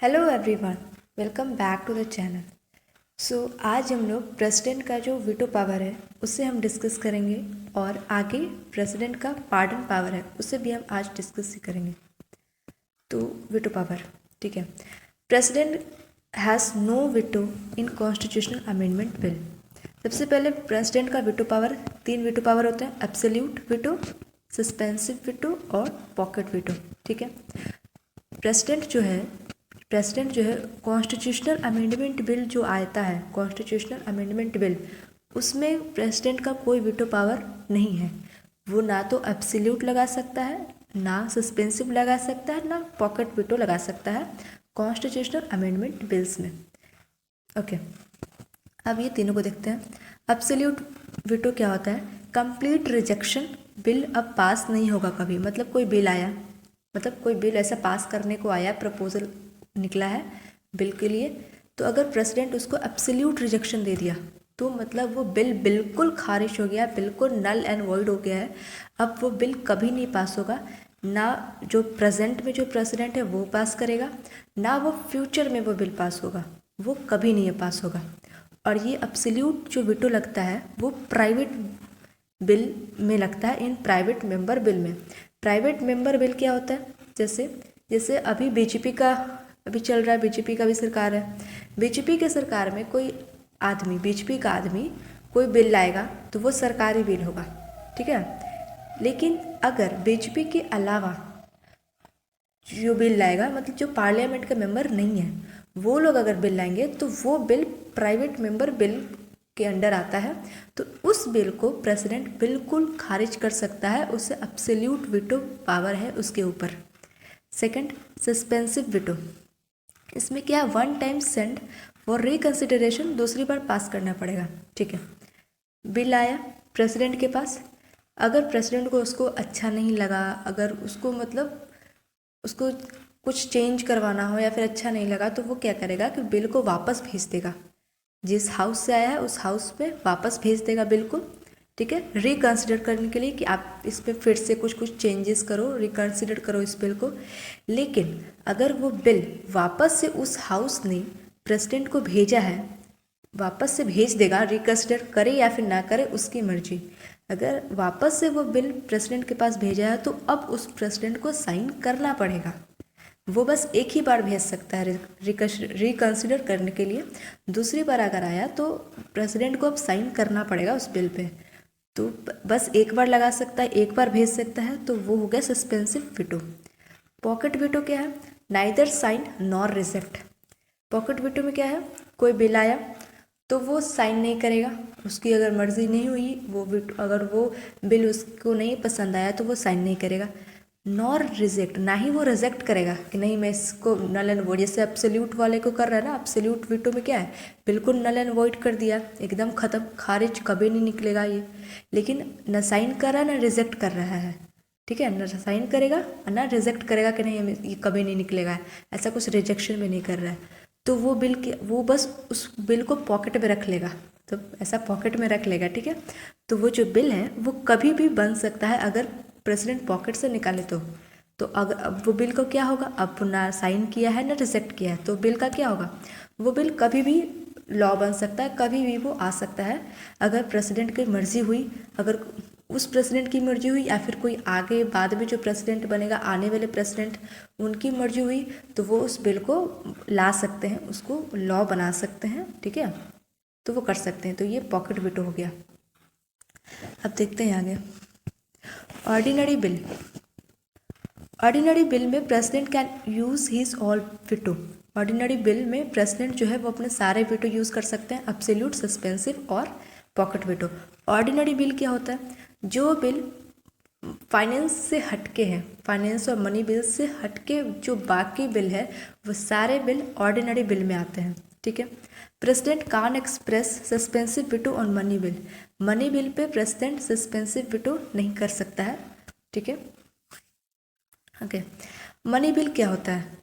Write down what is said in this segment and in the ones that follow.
Hello everyone, welcome back to the channel. आज हम लोग प्रेसिडेंट का जो वीटो पावर है उससे हम डिस्कस करेंगे और आगे प्रेसिडेंट का पार्डन पावर है उससे भी हम आज डिस्कस ही करेंगे। तो वीटो पावर, ठीक है। President has no veto in constitutional amendment bill. सबसे पहले प्रेसिडेंट का वीटो पावर, 3 वीटो पावर होते हैं: एब्सोल्यूट वीटो, सस्पेंसिव वीटो और पॉकेट वीटो, ठीक है। प्रेसिडेंट जो है कॉन्स्टिट्यूशनल अमेंडमेंट बिल जो आता है, कॉन्स्टिट्यूशनल अमेंडमेंट बिल, उसमें प्रेसिडेंट का कोई वीटो पावर नहीं है। वो ना तो एब्सोल्यूट लगा सकता है, ना सस्पेंसिव लगा सकता है, ना पॉकेट वीटो लगा सकता है कॉन्स्टिट्यूशनल अमेंडमेंट बिल्स में। ओके, अब ये तीनों को देखते हैं। एब्सोल्यूट वीटो क्या होता है? कंप्लीट रिजेक्शन, बिल अब पास नहीं होगा कभी। मतलब कोई बिल आया, मतलब कोई बिल ऐसा पास करने को आया, प्रपोजल निकला है बिल के लिए, तो अगर प्रेसिडेंट उसको एब्सोल्यूट रिजेक्शन दे दिया तो मतलब वो बिल बिल्कुल खारिज हो गया, बिल्कुल नल एंड वॉइड हो गया है। अब वो बिल कभी नहीं पास होगा, ना जो प्रेजेंट में जो प्रेसिडेंट है वो पास करेगा, ना वो फ्यूचर में वो बिल पास होगा, वो कभी नहीं पास होगा। और ये एब्सोल्यूट जो वीटो लगता है वो प्राइवेट बिल में लगता है, इन प्राइवेट मेंबर बिल में। प्राइवेट मेंबर बिल क्या होता है? जैसे जैसे अभी बीजेपी का अभी चल रहा है, बीजेपी का भी सरकार है। बीजेपी के सरकार में कोई आदमी, बीजेपी का आदमी कोई बिल लाएगा तो वो सरकारी बिल होगा, ठीक है। लेकिन अगर बीजेपी के अलावा जो बिल लाएगा, मतलब जो पार्लियामेंट का मेंबर नहीं है, वो लोग अगर बिल लाएंगे तो वो बिल प्राइवेट मेंबर बिल के अंडर आता है, तो उस बिल को प्रेसिडेंट बिल्कुल खारिज कर सकता है, उससे एब्सोल्यूट वीटो पावर है उसके ऊपर। Second, suspensive veto. इसमें क्या, one time send for reconsideration, दूसरी बार पास करना पड़ेगा, ठीक है। बिल आया प्रेसिडेंट के पास, अगर प्रेसिडेंट को उसको अच्छा नहीं लगा, अगर उसको मतलब उसको कुछ चेंज करवाना हो या फिर अच्छा नहीं लगा, तो वो क्या करेगा कि बिल को वापस भेज देगा, जिस हाउस से आया है उस हाउस में वापस भेज देगा बिल को, ठीक है, रिकन्सिडर करने के लिए कि आप इस पर फिर से कुछ कुछ चेंजेस करो, रिकन्सिडर करो इस बिल को। लेकिन अगर वो बिल वापस से उस हाउस ने प्रेसिडेंट को भेजा है, वापस से भेज देगा, रिकन्सिडर करे या फिर ना करे उसकी मर्जी। अगर वापस से वो बिल प्रेसिडेंट के पास भेजा है तो अब उस प्रेसिडेंट को साइन करना पड़ेगा। वो बस एक ही बार भेज सकता है रिकन्सिडर करने के लिए। दूसरी बार अगर आया तो प्रेसिडेंट को अब साइन करना पड़ेगा उस बिल पे। तो बस एक बार लगा सकता है, एक बार भेज सकता है, तो वो हो गया सस्पेंसिव वीटो। पॉकेट वीटो क्या है? Neither sign nor reject. Pocket veto में क्या है? कोई बिल आया तो वो साइन नहीं करेगा, उसकी अगर मर्ज़ी नहीं हुई, वो अगर वो बिल उसको नहीं पसंद आया तो वो साइन नहीं करेगा। नॉर रिजेक्ट, ना ही वो रिजेक्ट करेगा कि नहीं मैं इसको नल एंड वॉइड, जैसे एब्सोल्यूट वाले को कर रहा है ना, एब्सोल्यूट वीटो में क्या है, बिल्कुल नल एंड वॉइड कर दिया, एकदम ख़त्म, खारिज, कभी नहीं निकलेगा ये। लेकिन न साइन कर रहा है ना रिजेक्ट कर रहा है, ठीक है, न साइन करेगा ना रिजेक्ट करेगा कि नहीं ये कभी नहीं निकलेगा, ऐसा कुछ रिजेक्शन में नहीं कर रहा है। तो वो बिल के वो बस उस बिल को पॉकेट में रख लेगा, तो ऐसा पॉकेट में रख लेगा, ठीक है। तो वो जो बिल है वो कभी भी बन सकता है अगर प्रेसिडेंट पॉकेट से निकाले तो अगर अब वो बिल को क्या होगा, अब ना साइन किया है ना रिजेक्ट किया है, तो बिल का क्या होगा, वो बिल कभी भी लॉ बन सकता है, कभी भी वो आ सकता है। अगर प्रेसिडेंट की मर्जी हुई, अगर उस प्रेसिडेंट की मर्जी हुई या फिर कोई आगे बाद में जो प्रेसिडेंट बनेगा, आने वाले प्रेसिडेंट, उनकी मर्जी हुई, तो वो उस बिल को ला सकते हैं, उसको लॉ बना सकते हैं, ठीक है, तो वो कर सकते हैं। तो ये पॉकेट वीटो हो गया। अब देखते हैं आगे, ऑर्डिनरी बिल। ऑर्डिनरी बिल में president can use his all veto. Ordinary bill में प्रेसिडेंट जो है वो अपने सारे वीटो यूज़ कर सकते हैं, एब्सोल्यूट, सस्पेंसिव और पॉकेट वीटो। ऑर्डिनरी बिल क्या होता है? जो बिल फाइनेंस से हटके हैं, फाइनेंस और मनी बिल से हटके जो बाकी बिल है, वो सारे बिल ऑर्डिनरी बिल में आते हैं, ठीक है। President can express suspensive veto on money bill. Money bill पे प्रेसिडेंट सस्पेंसिव वीटो नहीं कर सकता है, ठीक है। ओके, मनी बिल क्या होता है?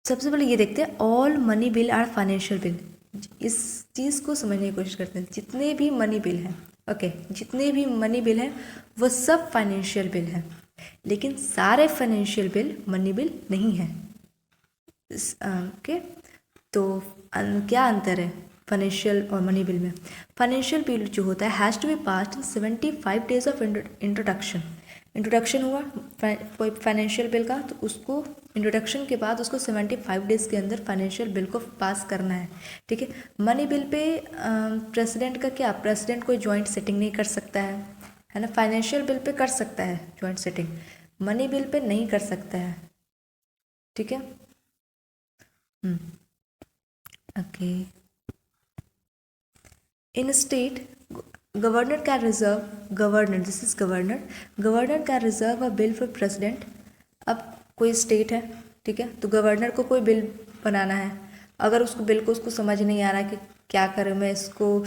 सबसे पहले ये देखते हैं, all money bill are financial bill. इस चीज़ को समझने की कोशिश करते हैं। जितने भी मनी बिल हैं, ओके, जितने भी मनी बिल हैं वो सब फाइनेंशियल बिल हैं, लेकिन सारे फाइनेंशियल बिल मनी बिल नहीं हैं। ओके। तो क्या अंतर है फाइनेंशियल और मनी बिल में? फाइनेंशियल बिल जो होता है has to be passed in 75 days of introduction हुआ कोई फाइनेंशियल बिल का, तो उसको इंट्रोडक्शन के बाद उसको 75 डेज़ के अंदर फाइनेंशियल बिल को पास करना है, ठीक है। मनी बिल पे प्रेसिडेंट का क्या, प्रेसिडेंट कोई जॉइंट सेटिंग नहीं कर सकता है ना। फाइनेंशियल बिल पे कर सकता है जॉइंट सेटिंग, मनी बिल पे नहीं कर सकता है, ठीक है। Okay. In state governor can reserve, governor can reserve a bill for president. अब कोई स्टेट है, ठीक है, तो गवर्नर को कोई बिल बनाना है, अगर उसको बिल को उसको समझ नहीं आ रहा कि क्या करूँ मैं, इसको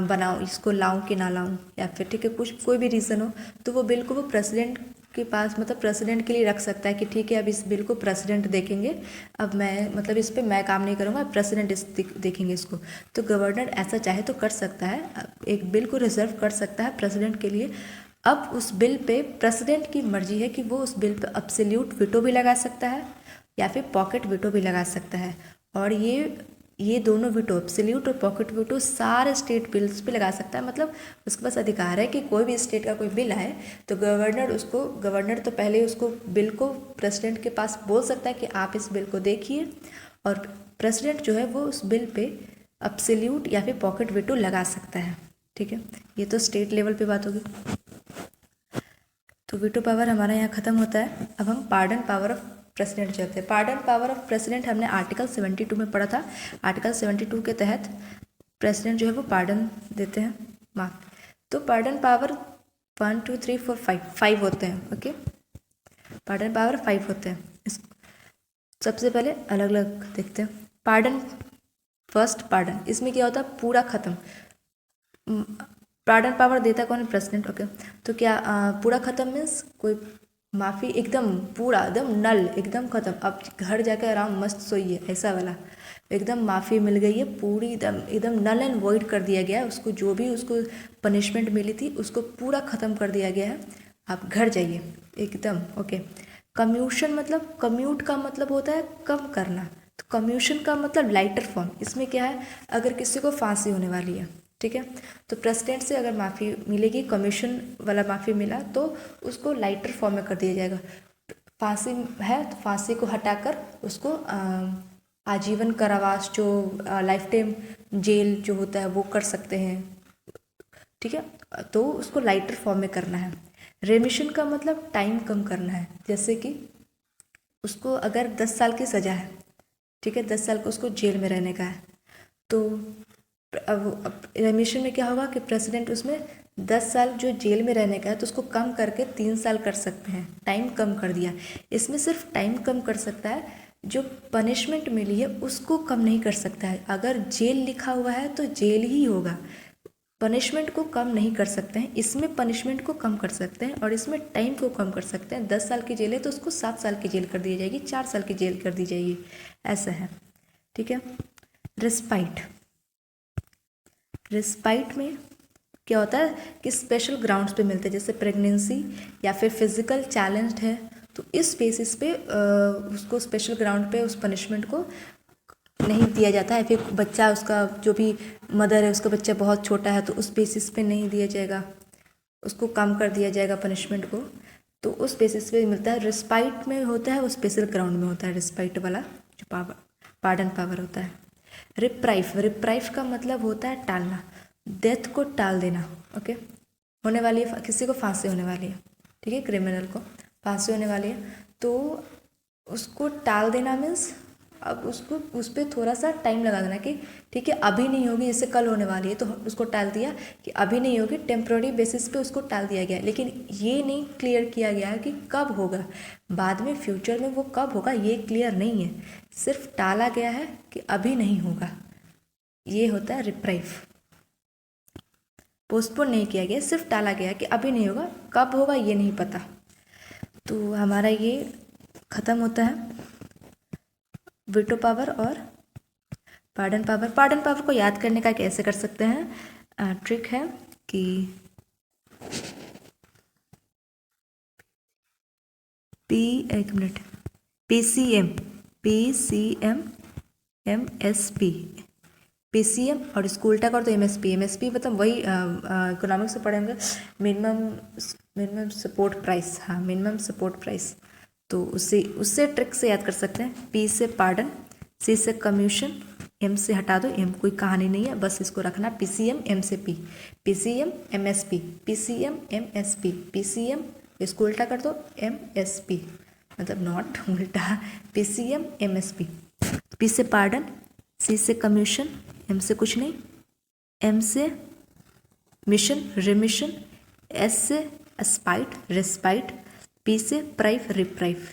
बनाऊँ, इसको लाऊँ कि ना लाऊँ, या फिर ठीक है कुछ कोई भी रीज़न हो, तो वो बिल को वो प्रेसिडेंट के पास मतलब प्रेसिडेंट के लिए रख सकता है कि ठीक है अब इस बिल को प्रेसिडेंट देखेंगे, अब मैं मतलब इस पर मैं काम नहीं करूँगा, प्रेसिडेंट देखेंगे इसको। तो गवर्नर ऐसा चाहे तो कर सकता है, एक बिल को रिजर्व कर सकता है प्रेसिडेंट के लिए। अब उस बिल पे प्रेसिडेंट की मर्जी है कि वो उस बिल पे अब्सोल्यूट वीटो भी लगा सकता है या फिर पॉकेट वीटो भी लगा सकता है। और ये दोनों वीटो, एब्सोल्यूट और पॉकेट वीटो, सारे स्टेट बिल्स पे लगा सकता है। मतलब उसके पास अधिकार है कि कोई भी स्टेट का कोई बिल आए तो गवर्नर तो पहले उसको बिल को प्रेसिडेंट के पास बोल सकता है कि आप इस बिल को देखिए, और प्रेसिडेंट जो है वो उस बिल पे एब्सोल्यूट या फिर पॉकेट वीटो लगा सकता है, ठीक है। ये तो स्टेट लेवल पे बात होगी। तो वीटो पावर हमारा यहाँ ख़त्म होता है। अब हम पार्डन पावर ऑफ प्रेसिडेंट चलते हैं। पार्डन पावर ऑफ प्रेसिडेंट हमने आर्टिकल 72 में पढ़ा था। आर्टिकल 72 के तहत प्रेसिडेंट जो है वो पार्डन देते हैं, माफ। तो पार्डन पावर 1 2 3 4 5 होते हैं, ओके। पार्डन पावर 5 होते हैं। सबसे पहले अलग अलग देखते हैं। पार्डन, फर्स्ट पार्डन, इसमें क्या होता है, पूरा ख़त्म। पार्डन पावर देता कौन है, प्रेसिडेंट, ओके। तो क्या पूरा ख़त्म मीन्स कोई माफ़ी, एकदम पूरा, एकदम नल, एकदम ख़त्म, अब घर जाकर आराम मस्त सोइए, ऐसा वाला, एकदम माफ़ी मिल गई है पूरी, एकदम नल एंड वॉइड कर दिया गया है उसको, जो भी उसको पनिशमेंट मिली थी उसको पूरा ख़त्म कर दिया गया है, आप घर जाइए एकदम, ओके। कम्यूशन मतलब, कम्यूट का मतलब होता है कम करना, तो कम्यूशन का मतलब लाइटर फॉर्म। इसमें क्या है, अगर किसी को फांसी होने वाली है, ठीक है, तो प्रेसिडेंट से अगर माफ़ी मिलेगी, कमीशन वाला माफ़ी मिला, तो उसको लाइटर फॉर्म में कर दिया जाएगा। फांसी है तो फांसी को हटाकर उसको आजीवन कारावास, जो लाइफ टाइम जेल जो होता है वो कर सकते हैं, ठीक है, तो उसको लाइटर फॉर्म में करना है। रेमिशन का मतलब टाइम कम करना है, जैसे कि उसको अगर 10 साल की सज़ा है, ठीक है, 10 साल को उसको जेल में रहने का है, तो अब रेमिशन में क्या होगा कि प्रेसिडेंट उसमें 10 साल जो जेल में रहने का है तो उसको कम करके 3 साल कर सकते हैं, टाइम कम कर दिया। इसमें सिर्फ टाइम कम कर सकता है, जो पनिशमेंट मिली है उसको कम नहीं कर सकता है। अगर जेल लिखा हुआ है तो जेल ही होगा, पनिशमेंट को कम नहीं कर सकते हैं। इसमें पनिशमेंट को कम कर सकते हैं और इसमें टाइम को कम कर सकते हैं। 10 साल की जेल है तो उसको 7 साल की जेल कर दी जाएगी, 4 साल की जेल कर दी जाएगी, ऐसा है, ठीक है। रिस्पाइट, रिस्पाइट में क्या होता है कि स्पेशल ग्राउंड्स पे मिलते हैं, जैसे प्रेगनेंसी या फिर फिजिकल चैलेंज्ड है, तो इस बेसिस पे उसको स्पेशल ग्राउंड पे उस पनिशमेंट को नहीं दिया जाता है। फिर बच्चा, उसका जो भी मदर है उसका बच्चा बहुत छोटा है तो उस बेसिस पे नहीं दिया जाएगा, उसको कम कर दिया जाएगा पनिशमेंट को, तो उस बेसिस पे मिलता है। रिस्पाइट में होता है वो स्पेशल ग्राउंड में होता है, रिस्पाइट वाला जो पावर, पार्डन पावर होता है। रिप्राइफ, रिप्राइफ का मतलब होता है टालना, डेथ को टाल देना, ओके। होने वाली है, किसी को फांसी होने वाली है, ठीक है, क्रिमिनल को फांसी होने वाली है, तो उसको टाल देना मीन्स अब उसको उस पर थोड़ा सा टाइम लगा देना कि ठीक है अभी नहीं होगी, जैसे कल होने वाली है तो उसको टाल दिया कि अभी नहीं होगी, टेम्प्रोरी बेसिस पे उसको टाल दिया गया। लेकिन ये नहीं क्लियर किया गया है कि कब होगा, बाद में फ्यूचर में वो कब होगा ये क्लियर नहीं है, सिर्फ टाला गया है कि अभी नहीं होगा, ये होता है रिप्राइव। पोस्टपोन नहीं किया गया, सिर्फ टाला गया कि अभी नहीं होगा, कब होगा ये नहीं पता। तो हमारा ये ख़त्म होता है वीटो पावर और पार्डन पावर। पार्डन पावर को याद करने का कैसे कर सकते हैं, ट्रिक है कि एक minute, PCM PCM MSP, PCM और इसको उल्टा कर दो MSP मतलब वही इकोनॉमिक्स से पढ़े होंगे, मिनिमम सपोर्ट प्राइस। हाँ, मिनिमम सपोर्ट प्राइस। तो उससे ट्रिक से याद कर सकते हैं। P से पार्डन, C से कमीशन, M से हटा दो, M कोई कहानी नहीं है, बस इसको रखना PCM M से P, PCM MSP, PCM MSP, PCM इसको उल्टा कर दो MSP, मतलब नॉट उल्टा, PCM MSP। P से पार्डन, C से कमीशन, M से कुछ नहीं, M से मिशन रिमिशन, S से एस्पाइट रेस्पाइट, P से प्राइव रिप्राइव,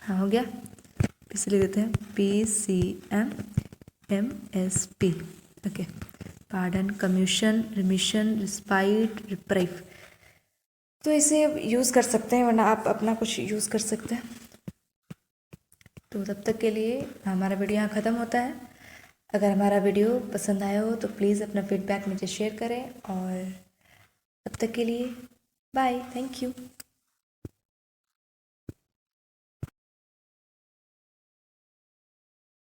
हाँ हो गया, इसे लिख देते हैं PCM MSP। Okay, pardon, commission, remission, respite, reprieve. तो इसे यूज़ कर सकते हैं, वरना आप अपना कुछ यूज़ कर सकते हैं। तो तब तक के लिए हमारा वीडियो यहाँ ख़त्म होता है। अगर हमारा वीडियो पसंद आया हो तो प्लीज़ अपना फीडबैक मुझे शेयर करें, और तब तक के लिए बाय, थैंक यू।